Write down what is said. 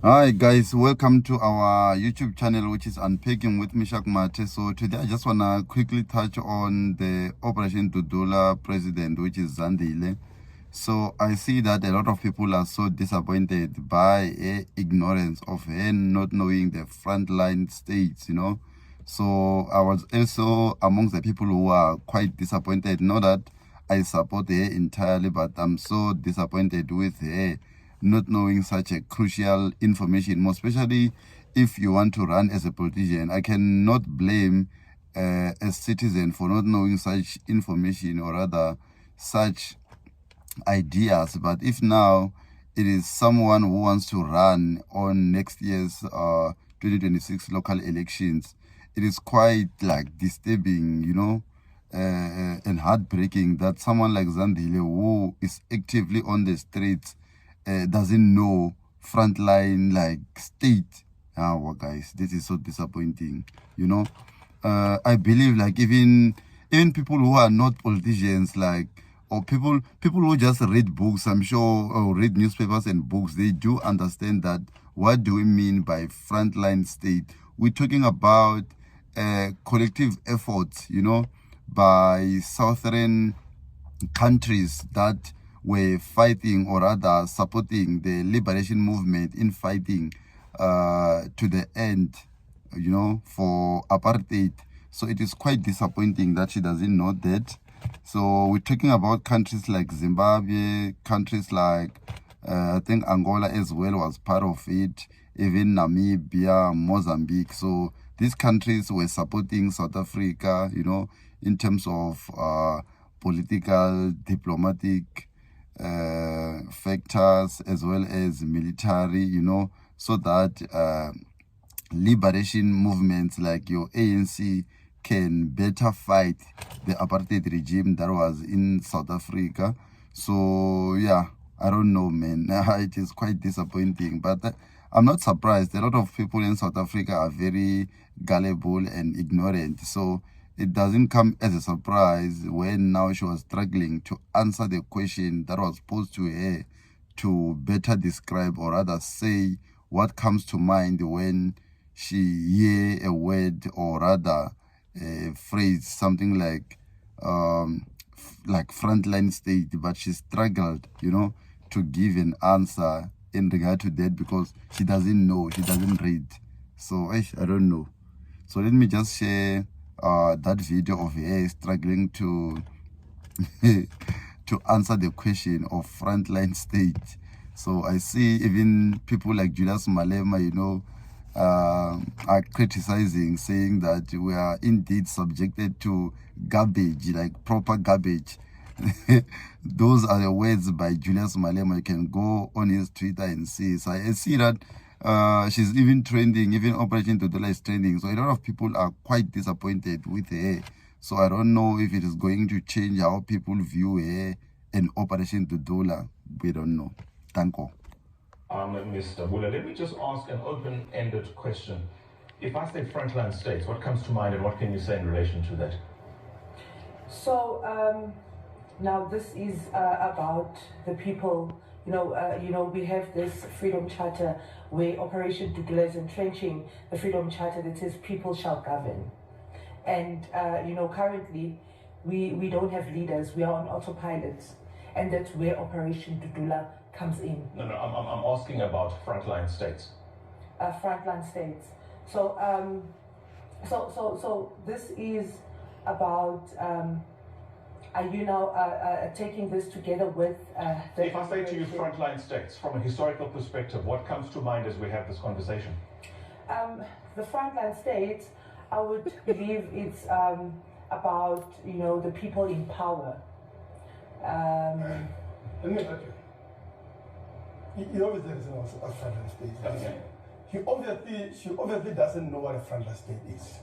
Hi guys, welcome to our YouTube channel, which is Unpacking with Mishak Mate. So today I just want to quickly touch on the Operation Dudula president, which is Zandile. So I see that a lot of people are so disappointed by ignorance of her not knowing the frontline states. So I was also amongst the people who are quite disappointed. Not that I support her entirely, but I'm so disappointed with her not knowing such a crucial information, more especially if you want to run as a politician. I cannot blame a citizen for not knowing such information, or rather such ideas. But if now it is someone who wants to run on next year's 2026 local elections, it is quite like disturbing, and heartbreaking that someone like Zandile, who is actively on the streets, doesn't know frontline like state. Well, guys, this is so disappointing. I believe like even people who are not politicians, like, or people who just read books, I'm sure, or read newspapers and books, they do understand that what do we mean by frontline state. We're talking about collective efforts, by southern countries that were fighting, or rather supporting the liberation movement in fighting to the end, for apartheid. So it is quite disappointing that she doesn't know that. So we're talking about countries like Zimbabwe, countries like I think Angola as well was part of it, even Namibia, Mozambique. So these countries were supporting South Africa, in terms of political, diplomatic factors, as well as military, so that liberation movements like your ANC can better fight the apartheid regime that was in South Africa. So yeah, I don't know, man. It is quite disappointing, but I'm not surprised. A lot of people in South Africa are very gullible and ignorant. So it doesn't come as a surprise when now she was struggling to answer the question that was posed to her, to better describe, or rather say, what comes to mind when she hear a word, or rather a phrase, something like frontline state. But she struggled, to give an answer in regard to that, because she doesn't know, she doesn't read. So I don't know. So let me just share that video of her struggling to to answer the question of frontline state. So I see even people like Julius Malema, are criticizing, saying that we are indeed subjected to garbage, like proper garbage. Those are the words by Julius Malema. You can go on his Twitter and see. So I see that she's even trending, even Operation Dudula is trending. So a lot of people are quite disappointed with her. So I don't know if it is going to change how people view her and Operation Dudula. We don't know. Thank you. Ms. Dabule, let me just ask an open-ended question. If I say frontline states, what comes to mind and what can you say in relation to that? So now this is about the people. We have this Freedom Charter where Operation Dudula is entrenching the Freedom Charter that says people shall govern. And currently we don't have leaders. We are on autopilot, and that's where Operation Dudula comes in. No, I'm asking about frontline states. Frontline states. So this is about. Are you now taking this together with? If I say to you frontline states, from a historical perspective, what comes to mind as we have this conversation? The frontline states, I would believe it's about the people in power. Let me ask you. You obviously doesn't know what a frontline state is. Okay. She obviously doesn't know what a frontline state is.